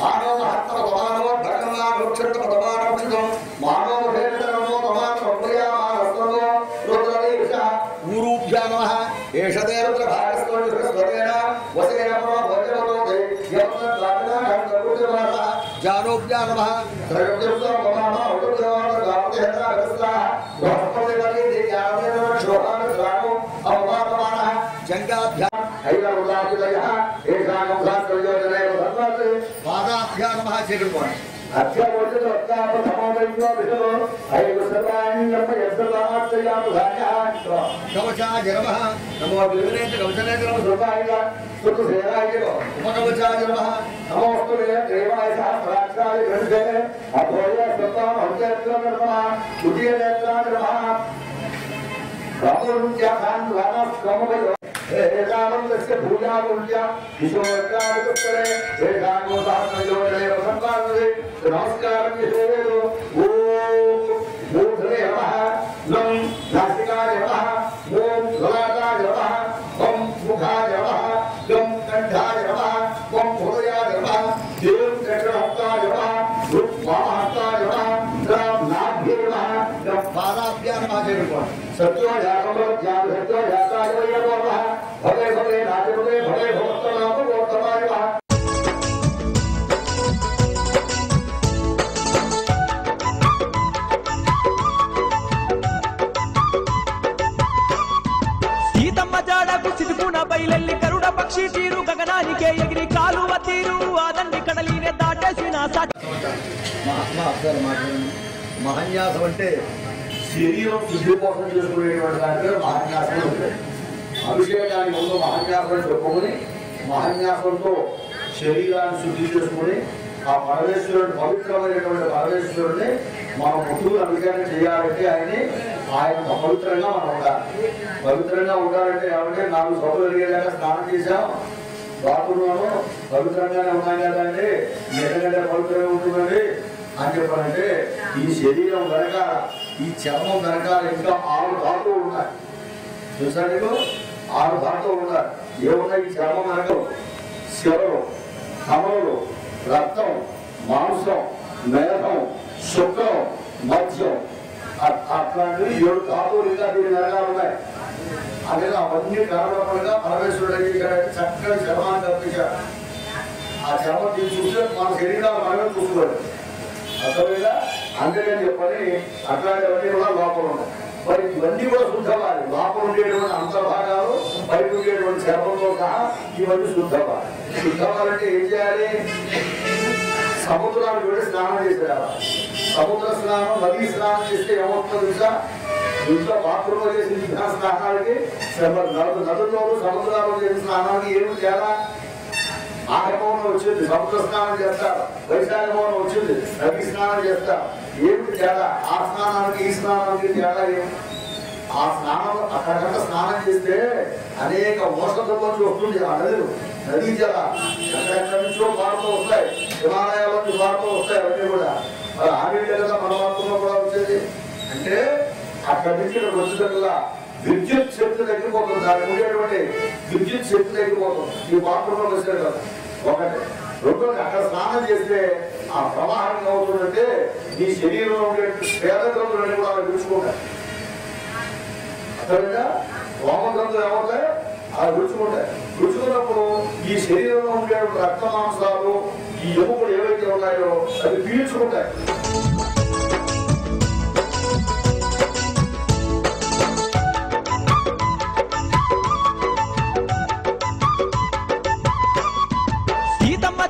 మానవ హత్త సమానో భగవా వృక్షత్వ సమానక్షితం మానవ భేదనమో సమాన సంప్రయామానస్తంలో రుద్రదేశ గురుభ్యో నమః ఏషతే రుద్ర భాగస్తో స్వరేణ వసేన భోజనోదే యత్నదానా కందరుద్రమాన జానోభ్యో నమః త్రయోదశ మమామ ఉద్రవాద గాపేహన రస్తా బహుపదేవలి దియావేన శోభాన రామో అవమానమాన జంగాభ్యా ఐలరుదాకిలయ ఏకానం భాస్కర్యోజనే భగవతే పాదాభ్యో నమః చేరుకోండి అధ్యావచన వక్తాప సమావేశో విషలో ఐవ సర్వాణ్యమ యస్సవాచయామ ధాన్యః కవచాయ నమః నమో విఘ్నేశ కవచనే నమః సర్వాయ సుఖ సేనాయ ఉపకవచాయ నమః నమోస్తు దేవాయ సహస్రాక్షాయ గ్రంథే అభోయ సత్తాం అంతేత్ర నమః ఉదయ నేత్రాయ నమః రామోజ్యాన్ వానస్కమవయో ఏకానందస్య భూజాముల్య విశ్వవర్గాదిపుత్రే ఏకానో సహస్రయోజనే వసంతానదే నమస్కారం చేసేదో ఓం మూఢే నమః లం నాసికాయ నమః ఓం లలాటాయ నమః ఓం ముఖాయ నమః ఓం కంఠాయ నమః ఓం హృదయాయ నమః దేవం చక్రహస్తాయ నమః వామహస్తాయ నమః నాభ్యే నమః పాదాభ్యా నమః చేరుకోండి సత్యో జాగరో జ్ఞాన సత్యో జాతాయ నమః భవే భవే నాజభవే భవే భవత్తనామ గోత్తమాయ నమః సీతమ్మ జాడకు సిదుకున బయలెల్లి కరుడ పక్షి తీరు గగనానికే ఎగిరి కాలువ తీరు ఆదండి కడలినే దాటేసిన మహాన్యాసం అంటే శరీరం శుద్ధి కోసం చేసుకునేటువంటి దాంట్లో మహాన్యాసం ఉంటుంది. అభిషేకానికి ముందు మహాన్యాసం చెప్పుకొని మహాన్యాసంతో శరీరాన్ని శుద్ధి చేసుకుని ఆ పరమేశ్వరుడు పవిత్రమైనటువంటి పరమేశ్వరుడిని మనం ముందుకు అభిషేకం చేయాలంటే ఆయన పవిత్రంగా మనం ఉండాలి. పవిత్రంగా ఉండాలంటే ఏమంటే 4 సభలు వెళ్ళేదాకా స్నానం చేశాం, బాత్రూంలోనూ పవిత్రంగానే ఉన్నాం కదా అండి, ఎందుకంటే పవిత్రంగా ఉంటుందండి అని చెప్పాలంటే ఈ శరీరం వెనకాల ఈ చర్మం వెనకాల ఇంకా 6 ధాతువులు ఉన్నాయి. చూసా నీకు 6 ధాతువులు ఉన్నాయి. ఏమున్నాయి ఈ చర్మం వెనక? శివరు, కమలు, రక్తం, మాంసం, మేఘం, శుక్రం, మధ్యం, అట్లాంటివి 7 ధాతువులు ఇంకా దీని వెనకాల ఉన్నాయి. అదే అవన్నీ కనబడకుండా పరమేశ్వరుడు ఇక్కడ చక్కని చర్మాన్ని కల్పించాడు. ఆ చర్మం చూస్తే మన శరీరాలు మనమే చూసుకోవాలి. అర్థమైనా అందుకని చెప్పని అట్లాంటివన్నీ కూడా లోపల ఉన్నాయి. మరి ఇవన్నీ కూడా శుద్ధవాలి. లోపల ఉండేటువంటి అంతర్భాగాలు బయట ఉండేటువంటి చర్మంతో సహా ఇవన్నీ శుద్ధవాలి. శుద్ధవాలంటే ఏం చేయాలి? సముద్రానికి వెళ్ళి స్నానం చేసేయాలి. సముద్ర స్నానం, నదీ స్నానం చేస్తే ఏమవుతుందో తెలుసా? ఇంట్లో బాత్రూంలో చేసిన స్నానానికి నదుల్లోనూ సముద్రాల్లో చేసిన స్నానానికి ఏమి తేడా? ఆగమనం వచ్చింది, సముద్ర స్నానం చేస్తారు. వైశాఖమనం వచ్చింది, నది స్నానం చేస్తారు. ఏమిటి తేడా? ఆ స్నానానికి ఈ స్నానానికి తేడా ఏమి? ఆ స్నానం అక్కడికంతా స్నానం చేస్తే అనేక ఔషధం నుంచి వస్తుంది. ఆ నదీ జల ఎక్కడెక్కడి నుంచో పారుతూ వస్తాయి, హిమాలయాల నుంచి పారుతూ వస్తాయి. అవన్నీ కూడా మరి ఆ నీళ్ళే కదా మన వార్తల్లో కూడా వచ్చేది. అంటే అక్కడి నుంచి ఇక్కడ వచ్చేటట్టుగా విద్యుత్ శక్తి తగ్గిపోతుంది. దానికి ఉండేటువంటి విద్యుత్ శక్తి తగ్గిపోతుంది. ఈ బాత్రూంలో వచ్చారు కదా ఒకటి. రెండోది అక్కడ స్నానం చేస్తే ఆ ప్రవాహం ఏమవుతుందంటే నీ శరీరంలో ఉండే పేదగ్రంథులన్నీ కూడా విడుచుకుంటాయి. అర్థమైందా? రోమగ్రంథులు ఏమవుతాయి? అలా విడుచుకుంటాయి. విడుచుకున్నప్పుడు ఈ శరీరంలో ఉండే రక్త మాంసాలు, ఈ ఎముకలు ఏవైతే ఉన్నాయో అవి పీల్చుకుంటాయి.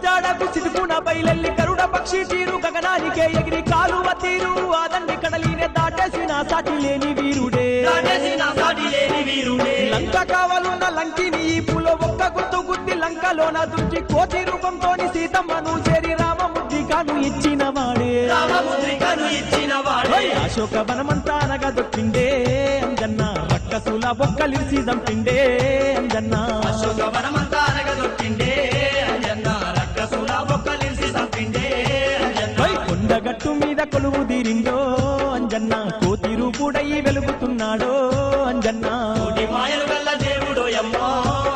జాడకు సిదుకున బయలెల్లి కరుడ పక్షి తీరు గగనానికే ఎగిరి కాలువ తీరు ఆదండి కడలినే దాటేసిన సాటి లేని వీరుడే లంక కావాలున్న లంకిని ఈ పూలో ఒక్క గుర్తు గుద్ది లంకలోన దుర్చి కోటి రూపంతోని సీతమ్మను చేరి రామముద్రికను ఇచ్చిన వాడే అశోక వనమంతా అనగా దొక్కిండే అంజన్న రక్కసుల బొక్కలిసి దంపిండే అంజన్న అశోక వనమంతా అనగా దొక్కిండే అంజన్న రక్కసుల బొక్కలిసి దంపిండే కొండగట్టు మీద కొలువు తీరిందో అంజన్న కోతి రూపుడయి వెలుగుతున్నాడో అంజన్న మాయలు గల్ల దేవుడో యమ్మో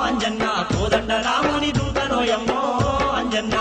అంజన్న కోదండ రాముని దూతనో యమ్మో అంజన్న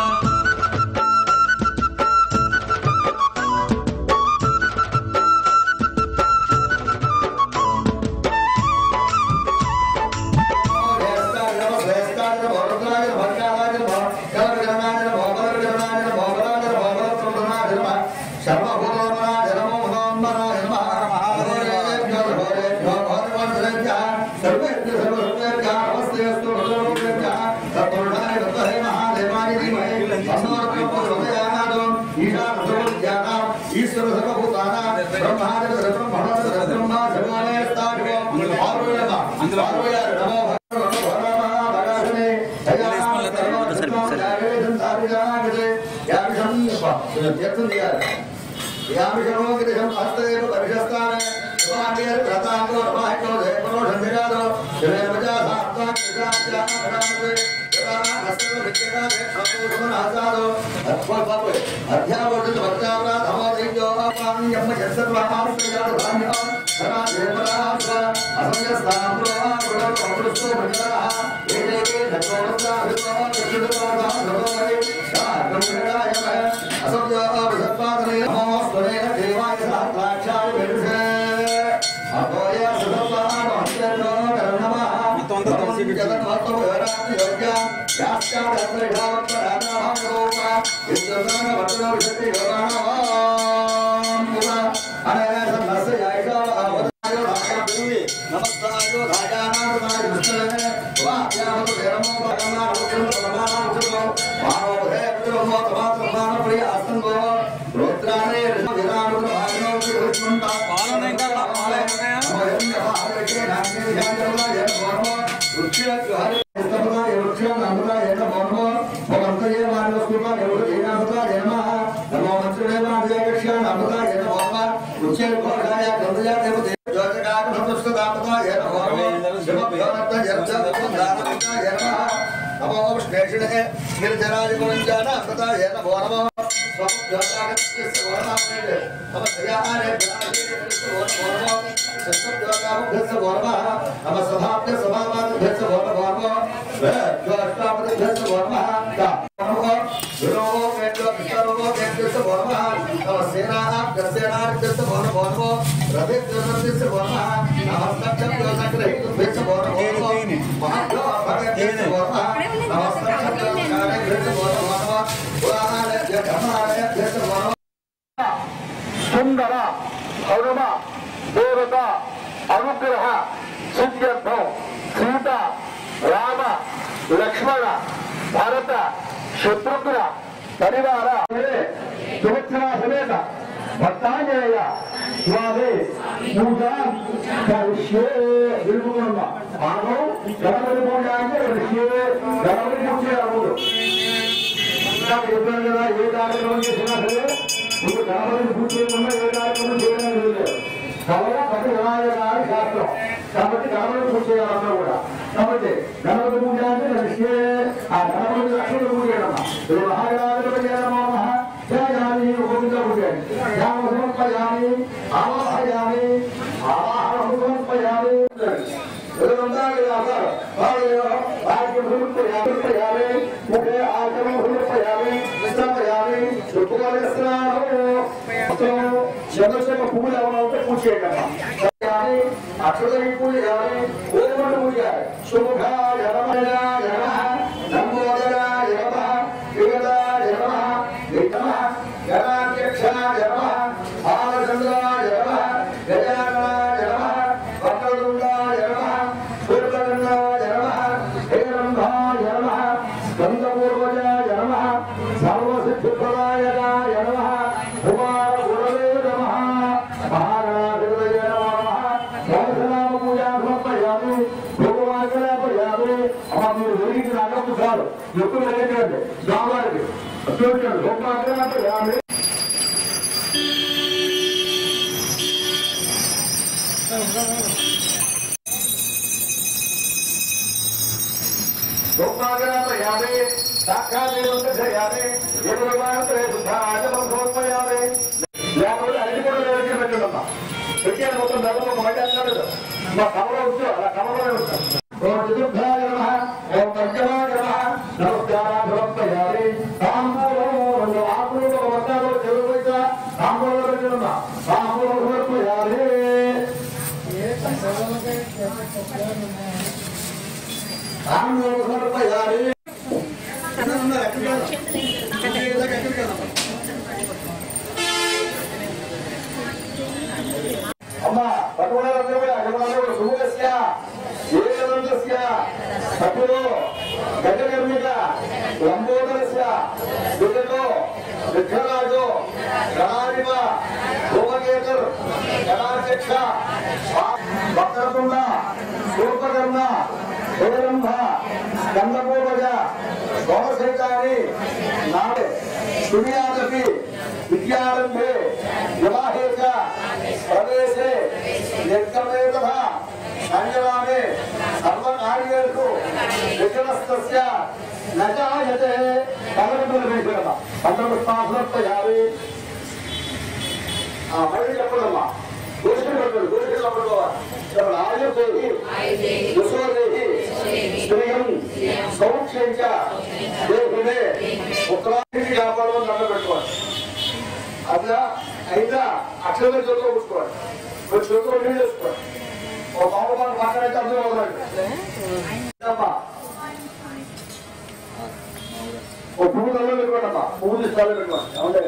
సుందర హనుమ దేవత అనుగ్రహ సిద్ధ్యర్థం సీత రామ లక్ష్మణ భరత శత్రుఘ్న పరివార సుభద్ర సమేత భక్తాంజనేయ స్వామి పూజా కరిష్యే విలువమ్మ భాగం గణపతి పూజ అంటే గణపతి పూజ అవ్వదు. చెప్పాను కదా, ఏ కార్యక్రమం చేసినా సరే ఇప్పుడు గణపతిని పూజ చేయకుండా ఏ కార్యక్రమం చేయడానికి లేదు. కేవలం పది వినాయకారి శాస్త్రం కాబట్టి గణపతి పూజ చేయాలన్నా కూడా. కాబట్టి గణపతి పూజ అంటే కలిసి ఆ గణపతి లక్ష్మీ పూజ చేయడమ్మా. ఇప్పుడు మహాగణాధిపతి చేయడమా ధ్యాయామి ఉపమిత పూజ ధ్యాన సమర్పయామి ఆవాహయామి ఆవాహన సమర్పయామి मुखे आचरण चंद्रशेखर पूजा पूछे अक्षर पूजा पूजा शुभाय नमोदराय विगदाय गणाध्यक्षाय बालचंद्राय गजाननाय वक्रतुंडाय सूर्यकर्णाय हेरंभाय स्कंदपूर्वजाय सर्वसिद्धिप्रदायकाय कुमारगुरवे नमः महागणाधिपतये नमः सहस्रनाम पूजा समर्पयामि भोगवाचनापयामि अहं वेदिक नागम चालू ఎక్కువ వెళ్ళండి స్వామివారికి చూడండి భోగవాచనాపయామి भोगवाचनापयामि साक्षादेवंतयामि देववानते सुधाजलं समर्पयामि లేకపోతే అది కూడా లేదంటే పెట్టడమ్మా పెట్టాను మొత్తం డబ్బు ఒక మాట అన్నాడు మా కమలో ఉంచు అలా కమలోనే ఉంటాం ఓం చతుర్థాయ నమః ఓం పంచమాయ నమః నమస్కారం సమర్పయామి తాంబూలం ఆకులు వస్తాలో చెరువుగా తాంబూలం పెట్టడమ్మా తాంబూలం సమర్పయామి తాంబూలం సమర్పయామి అమ్మా పట్టుకున్నారందరూ కూడా అజమానుడు సుముఖస్య ఏకదంతస్య సభ్యులు గజకర్మిక లంబోదరస్య దుర్గతో విఘ్నరాజు గణాధిప భూమకేతర్ గణాధ్యక్ష వక్రతుండ శూర్పకర్ణ హేరంభ స్కందపూర్వజ గౌరసైతాన్ని నాడే స్తుమియాదపి విద్యారంభే వివాహే చ ప్రవేశే నిర్గమే తథా సంజవామే సర్వకార్యేషు విఘ్నస్తస్య న జాయతే భగవంతుడు పంచపుష్పాసనర్పయామి. మళ్ళీ చెప్పడమ్మా దోషులు పెట్టాడు దోషులు అప్పుడు ఆయుర్దేహి యశోదేహి శ్రీయం సౌఖ్యంచ దేహునే ఉత్తరానికి కాపాడమని దండ పెట్టుకోవాలి. అట్లా అయినా అక్షర చేతిలో కూర్చోవాలి ఒక చేతిలో నీళ్ళు వేసుకోవాలి. ఒక పావుపాటు పక్కనైతే అర్థం అవుతాడు. ఓ పువ్వు తల్లి పెట్టుకోండమ్మా పువ్వు తీసుకోవాలి పెట్టుకోండి. అవునే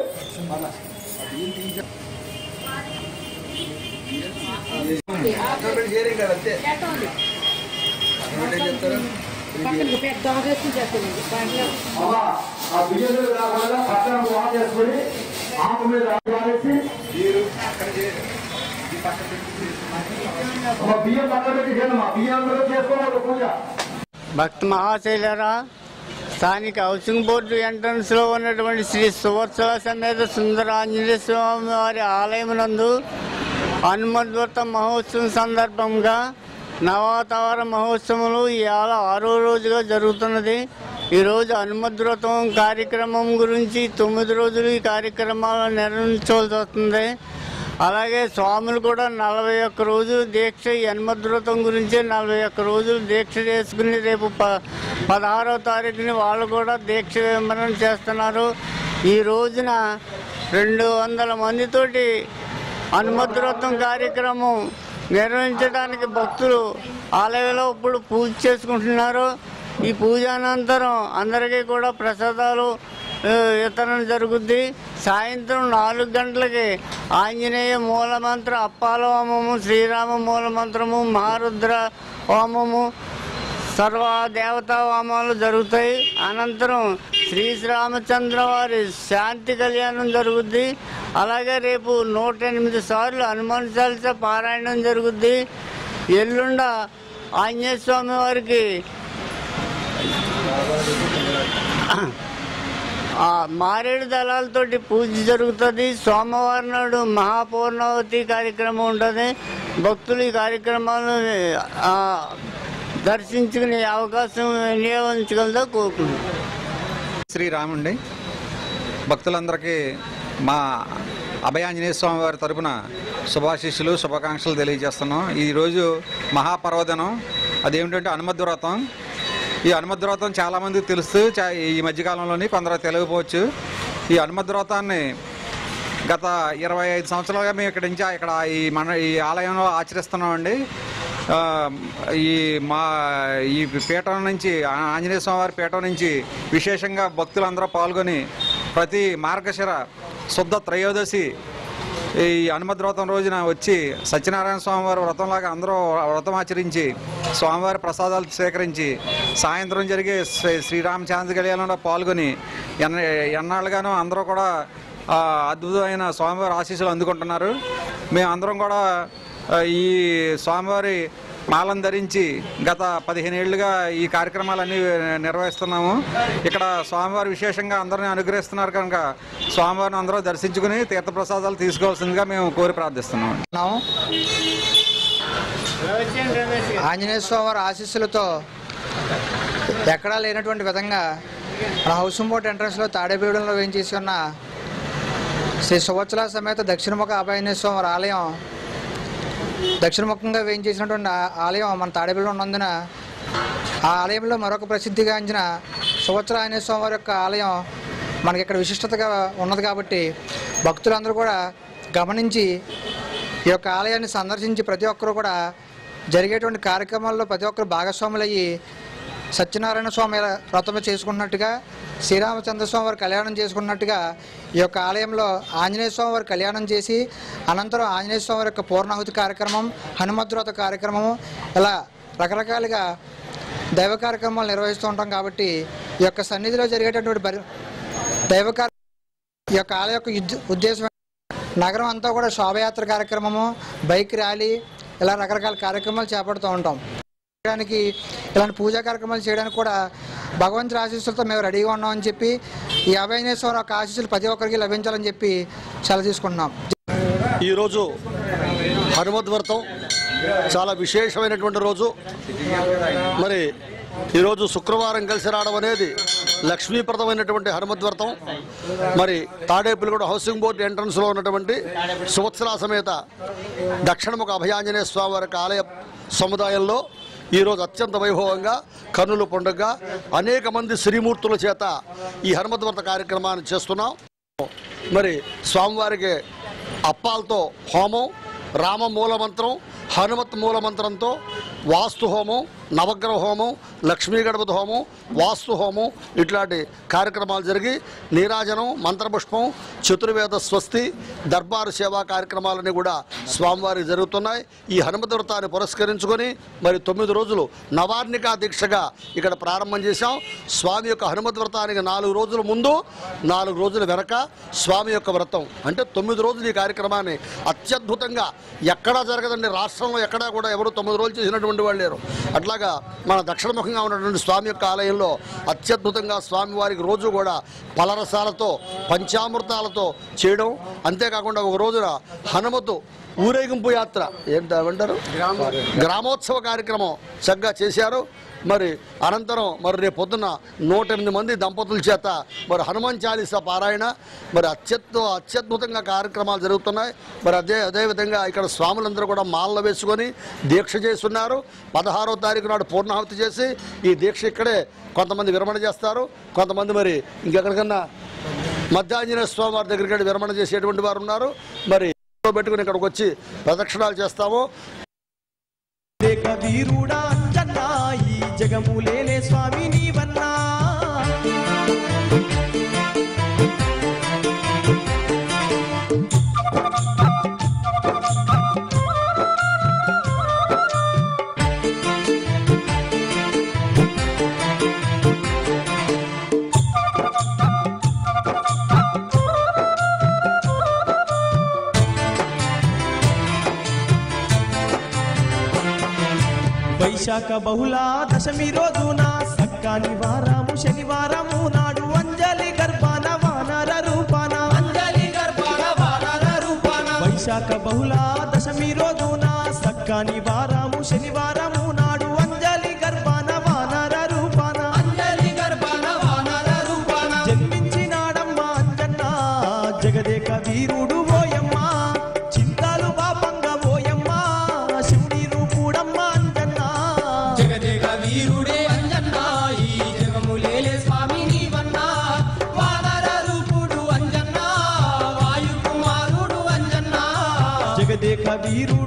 బియ్యం రాకుండా పక్కన వాన్ చేసుకుని ఆకు మీద రాసి బియ్యం పక్కన పెట్టి చేయమ్మా బియ్యం చేసుకోవాలి పూజ. భక్త మహాశైలరా, స్థానిక హౌసింగ్ బోర్డు ఎంట్రన్స్ లో ఉన్నటువంటి శ్రీ సువత్సల సమేత సుందర ఆంజనేయ స్వామి వారి ఆలయం నందు హనుమద్వ్రత మహోత్సవం సందర్భంగా నవాతావర మహోత్సవములు ఇవాళ 6వ రోజుగా జరుగుతున్నది. ఈరోజు హనుమద్వ్రతం కార్యక్రమం గురించి 9 రోజులు ఈ కార్యక్రమాలు నిర్వహించవలసి వస్తుంది. అలాగే స్వాములు కూడా 41 రోజులు దీక్ష, ఈ హనుమద్వ్రతం గురించి 41 రోజులు దీక్ష చేసుకుని రేపు 16వ తారీఖుని వాళ్ళు కూడా దీక్ష విమరణ చేస్తున్నారు. ఈ రోజున 200 మందితోటి హనుమద్వ్రతం కార్యక్రమం నిర్వహించడానికి భక్తులు ఆలయంలో ఇప్పుడు పూజ చేసుకుంటున్నారు. ఈ పూజ అనంతరం అందరికీ కూడా ప్రసాదాలు వితరణ జరుగుద్ది. సాయంత్రం 4 గంటలకి ఆంజనేయ మూలమంత్ర అప్పాల హోమము, శ్రీరామ మూలమంత్రము, మహారుద్ర హోమము, సర్వ దేవతా హోమాలు జరుగుతాయి. అనంతరం శ్రీరామచంద్ర వారి శాంతి కళ్యాణం జరుగుద్ది. అలాగే రేపు 108 సార్లు హనుమాన్ చాలీసా పారాయణం జరుగుద్ది. ఎల్లుండ ఆంజనేయ స్వామి వారికి మారేడు దళాలతోటి పూజ జరుగుతుంది. సోమవారం నాడు మహాపూర్ణావతి కార్యక్రమం ఉంటుంది. భక్తులు ఈ కార్యక్రమాలను దర్శించుకునే అవకాశం వినియోగించగలదో కోరుకుంటున్నాను. శ్రీరాముండి భక్తులందరికీ మా అభయాంజనేయ స్వామి వారి తరపున శుభాశీస్సులు శుభాకాంక్షలు తెలియజేస్తున్నాం. ఈరోజు మహాపర్వదినం, అదేమిటంటే హనుమద్వ్రతం. ఈ హనుమద్వ్రతం చాలామందికి తెలుసు, ఈ మధ్యకాలంలోని కొందరు తెలియకపోవచ్చు. ఈ హనుమద్వ్రతాన్ని గత 25 సంవత్సరాలుగా మేము ఇక్కడ ఈ ఆలయంలో ఆచరిస్తున్నామండి. ఈ పీఠం నుంచి, ఆంజనేయ స్వామివారి పీఠం నుంచి విశేషంగా భక్తులందరూ పాల్గొని ప్రతి మార్గశిర శుద్ధ త్రయోదశి ఈ హనుమద్వ్రతం రోజున వచ్చి సత్యనారాయణ స్వామివారి వ్రతంలాగా అందరూ వ్రతం ఆచరించి స్వామివారి ప్రసాదాలు స్వీకరించి సాయంత్రం జరిగే శ్రీరామచంద్ర కళ్యాణంలో పాల్గొని ఎన్నాళ్ళుగానో అందరూ కూడా అద్భుతమైన స్వామివారి ఆశీస్సులు అందుకుంటున్నారు. మేము అందరం కూడా ఈ స్వామివారి మాలను ధరించి గత 15 ఏళ్లుగా ఈ కార్యక్రమాలన్నీ నిర్వహిస్తున్నాము. ఇక్కడ స్వామివారి విశేషంగా అందరినీ అనుగ్రహిస్తున్నారు కనుక స్వామివారిని అందరూ దర్శించుకుని తీర్థప్రసాదాలు తీసుకోవాల్సిందిగా మేము కోరి ప్రార్థిస్తున్నాము. ఆంజనేయ స్వామివారి ఆశీస్సులతో ఎక్కడా లేనటువంటి విధంగా మన హౌసింగ్ బోర్డ్ ఎంట్రన్స్లో తాడేపల్లిగూడెంలో వేయించేసి ఉన్న శ్రీ సువత్సల సమేత దక్షిణముఖ అభయాంజనేయ స్వామివారి ఆలయం దక్షిణముఖంగా వేయించేసినటువంటి ఆలయం మన తాడేపల్లిలో ఉన్నందున ఆ ఆలయంలో మరొక ప్రసిద్ధిగాంచిన సువత్సల ఆంజనేయ స్వామివారి యొక్క ఆలయం మనకి ఇక్కడ విశిష్టతగా ఉన్నది కాబట్టి భక్తులందరూ కూడా గమనించి ఈ యొక్క ఆలయాన్ని సందర్శించి ప్రతి ఒక్కరూ కూడా జరిగేటువంటి కార్యక్రమాల్లో ప్రతి ఒక్కరు భాగస్వాములయ్యి సత్యనారాయణ స్వామి వ్రతం చేసుకున్నట్టుగా, శ్రీరామచంద్ర స్వామి వారి కళ్యాణం చేసుకున్నట్టుగా ఈ యొక్క ఆలయంలో ఆంజనేయ స్వామి వారి కళ్యాణం చేసి అనంతరం ఆంజనేయ స్వామి వారి యొక్క పూర్ణాహుతి కార్యక్రమం, హనుమద్వ్రత కార్యక్రమము, ఇలా రకరకాలుగా దైవ కార్యక్రమాలు నిర్వహిస్తూ ఉంటాం. కాబట్టి ఈ యొక్క సన్నిధిలో జరిగేటటువంటి దైవ ఈ యొక్క ఆలయ యొక్క ఉద్దేశం నగరం అంతా కూడా శోభయాత్ర కార్యక్రమము, బైక్ ర్యాలీ, ఇలా రకరకాల కార్యక్రమాలు చేపడుతూ ఉంటాం. ఇలాంటి పూజా కార్యక్రమాలు చేయడానికి కూడా భగవంతుడి ఆశీస్సులతో మేము రెడీగా ఉన్నామని చెప్పి ఈ అభయాంజనేయ స్వామి యొక్క ఆశీస్సులు ప్రతి ఒక్కరికి లభించాలని చెప్పి సెలవు తీసుకుంటున్నాం. ఈరోజు హనుమద్ వ్రతం చాలా విశేషమైనటువంటి రోజు. మరి ఈరోజు శుక్రవారం కలిసి రావడం అనేది లక్ష్మీప్రదమైనటువంటి హనుమద్ వ్రతం. మరి తాడేపల్లిగూడ హౌసింగ్ బోర్డు ఎంట్రన్స్లో ఉన్నటువంటి సువత్సల సమేత దక్షిణముఖ అభయాంజనేయ స్వామి వారి ఆలయ సముదాయంలో ఈరోజు అత్యంత వైభవంగా కన్నుల పండుగ అనేక మంది శ్రీమూర్తుల చేత ఈ హనుమద్ వ్రత కార్యక్రమాన్ని చేస్తున్నాం. మరి స్వామివారికి అప్పాలతో హోమం, రామ మూలమంత్రం, హనుమత్ మూలమంత్రంతో వాస్తు హోమం, నవగ్రహ హోమం, లక్ష్మీ గణపతి హోమం, వాస్తు హోమం ఇట్లాంటి కార్యక్రమాలు జరిగి నీరాజనం, మంత్రపుష్పం, చతుర్వేద స్వస్తి, దర్బారు సేవా కార్యక్రమాలన్నీ కూడా స్వామివారికి జరుగుతున్నాయి. ఈ హనుమత్ వ్రతాన్ని పురస్కరించుకొని మరి 9 రోజులు నవార్ణికా దీక్షగా ఇక్కడ ప్రారంభం చేశాం. స్వామి యొక్క హనుమత్ వ్రతానికి 4 రోజుల ముందు, 4 రోజుల వెనక స్వామి యొక్క వ్రతం. అంటే 9 రోజులు ఈ కార్యక్రమాన్ని అత్యద్భుతంగా ఎక్కడా జరగదండి. రాష్ట్రంలో ఎక్కడా కూడా ఎవరు 9 రోజులు చేసినటువంటి వాళ్ళు లేరు. అట్లాగా మన దక్షిణముఖంగా ఉన్నటువంటి స్వామి యొక్క ఆలయంలో అత్యద్భుతంగా స్వామివారికి రోజు కూడా పలరసాలతో, పంచామృతాలతో చేయడం. అంతేకాకుండా ఒక రోజున హనుమతు ఊరేగింపు యాత్ర ఏంటంటారు గ్రామోత్సవ కార్యక్రమం చక్కగా చేశారు. మరి అనంతరం మరి రేపు పొద్దున్న 108 మంది దంపతుల చేత మరి హనుమాన్ చాలీసా పారాయణ మరి అత్యద్భుతంగా కార్యక్రమాలు జరుగుతున్నాయి. మరి అదేవిధంగా ఇక్కడ స్వాములందరూ కూడా మాలలు వేసుకొని దీక్ష చేస్తున్నారు. 16వ తారీఖు నాడు పూర్ణాహుతి చేసి ఈ దీక్ష ఇక్కడే కొంతమంది విరమణ చేస్తారు. కొంతమంది మరి ఇంకెక్కడికన్నా మధ్యాంజనేయ స్వామి వారి దగ్గరికి వెళ్ళి విరమణ చేసేటువంటి వారు ఉన్నారు. మరి పెట్టుకుని ఇక్కడికి వచ్చి ప్రదక్షిణాలు చేస్తాము. వీరుడా అంజన్నా ఈ జగములేలే స్వామి నీవన్నా వైశాఖ బహుళ దశమి రోజున సక్కాని వారము శనివారము నాడు అంజలి గర్భాన వానర రూపాన వైశాఖ బహుళ దశమి రోజున సక్కాని వారము శనివారము నాడు అంజలి గర్భాన వానర రూపాన జన్మించినాడమ్మ అంజన్న జగదేక వీరుడు ఓయమ్మ చింతాలు పాపంగా ఓయమ్మ శివుడి రూపుడమ్మ వీరుడే అంజన్నా ఈ జగములేలే స్వామి నీవన్నా వానర రూపుడు అంజన్నా వాయు కుమారుడు అంజన్నా జగదేక వీరుడు